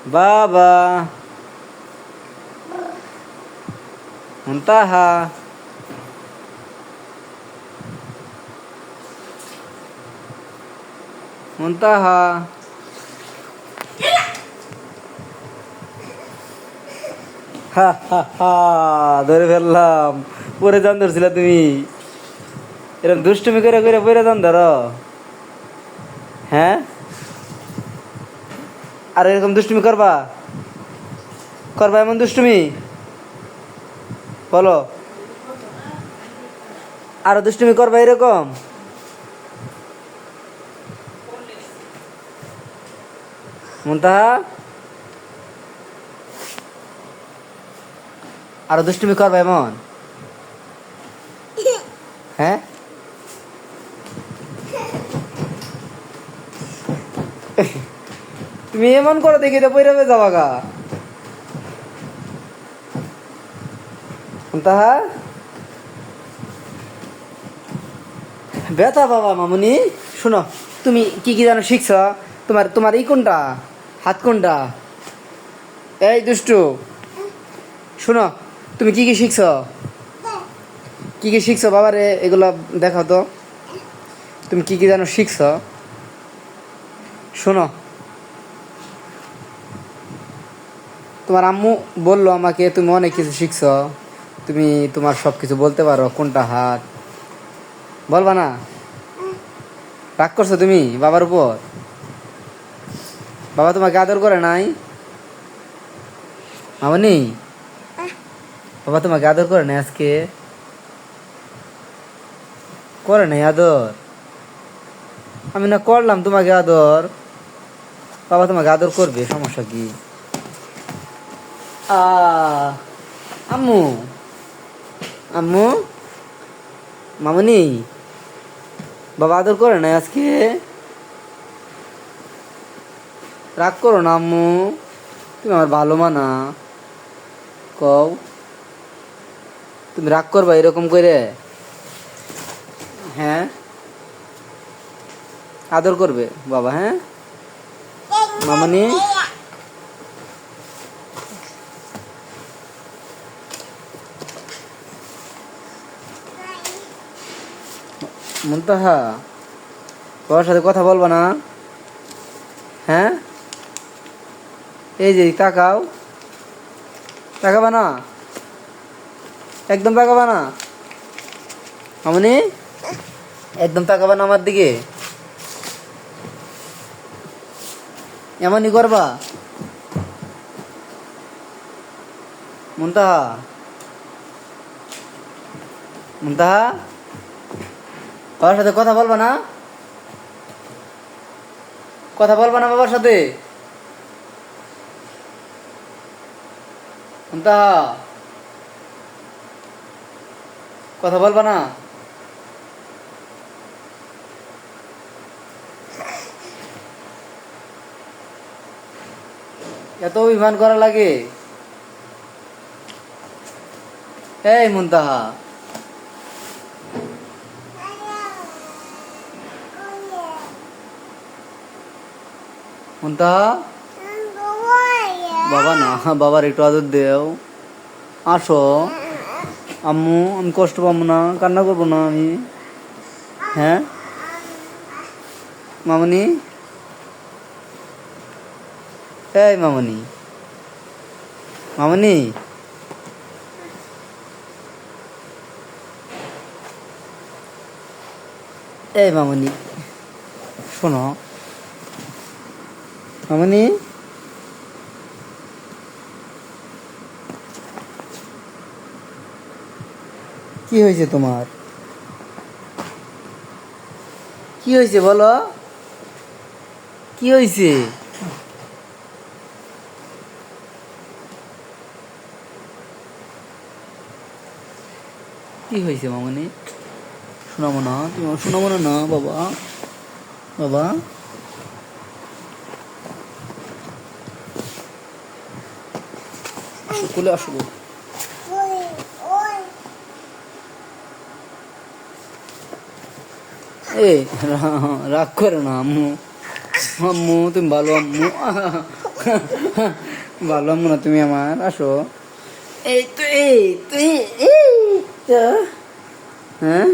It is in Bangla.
বাবা, মুনতাহা, মুনতাহা। হা হা হা, ধরে ফেললাম। পরে যান ধরছিল তুমি, এরকম দুষ্টুমি করে করে পরে যান ধরো। হ্যাঁ, আর এরকম দুষ্টুমি করবা? করবা এমন দুষ্টুমি? বলো, আরো দুষ্টুমি করবা এরকম? মুনতাহা, আরো দুষ্টুমি করবা এমন? হ্যাঁ, তুমি এমন করো দেখি তো পইরা যাবা গা। মুনতাহা, ব্যথা বাবা। মামুনি শোনো, তুমি কি কি জানো শিখছ? তোমার তোমার এই কোনটা, হাত কোনটা? এই দুষ্টু, শোনো, তুমি কি কি শিখছ? কি কি শিখছ বাবারে এগুলো দেখাও তো। তুমি কি কি জানো শিখছ? শোনো, তোমার আম্মু বললো আমাকে তুমি অনেক কিছু শিখছ। তুমি তোমার সব কিছু বলতে পারো, কোনটা হাত। বলবা না? রাগ করছো তুমি বাবার উপর? বাবা তোমাকে আদর করে নাই? মামনি, বাবা তোমাকে আদর করে নাই আজকে? করে নাই আদর? আমি না করলাম তোমাকে আদর। বাবা তোমাকে আদর করবে, সমস্যা কি? আ আম্মু, আম্মু, মামনি, বাবা আদর করে নাই আজকে? রাগ করো না আম্মু, তুমি আমার ভালো মানা। কও, তুমি রাগ করবা এরকম করে? হ্যাঁ, আদর করবে বাবা। হ্যাঁ মামনি, মুনতাহা, বাবার সাথে কথা বলবা না? হ্যাঁ, এই যে তাকাও, তাকাবা না? একদম তাকাবা না মামনি? একদম তাকাবা না আমার দিকে? এমনই করবা? মুনতাহা, মুনতাহা, বাবার সাথে কথা বলবা না? কথা বলবা না বাবার সাথে? মুনতাহা, কথা বলবা না? এত অভিমান করা লাগে? এই মুনতাহা, মুনতাহা, বাবা না, বাবার একটু আদর দেও। আসো আম্মু, আমি কষ্ট পাবো না, কান্না করবো না আমি। হ্যাঁ মামনি, এই মামনি, মামনি, এই মামনি, শোনো মামনি, কি হয়েছে তোমার? কি হয়েছে বলো, কি হয়েছে? কি হয়েছে মামনি? শোনাবো না? তুমি শোনাবো না? না বাবা, বাবা, কোলে আসবো। এই রাগ করে না আম্মু, আম্মু তুমি ভালো আম্মু। ভালো আম্মু না তুমি আমার, আসো। এই তো এই তো, হ্যাঁ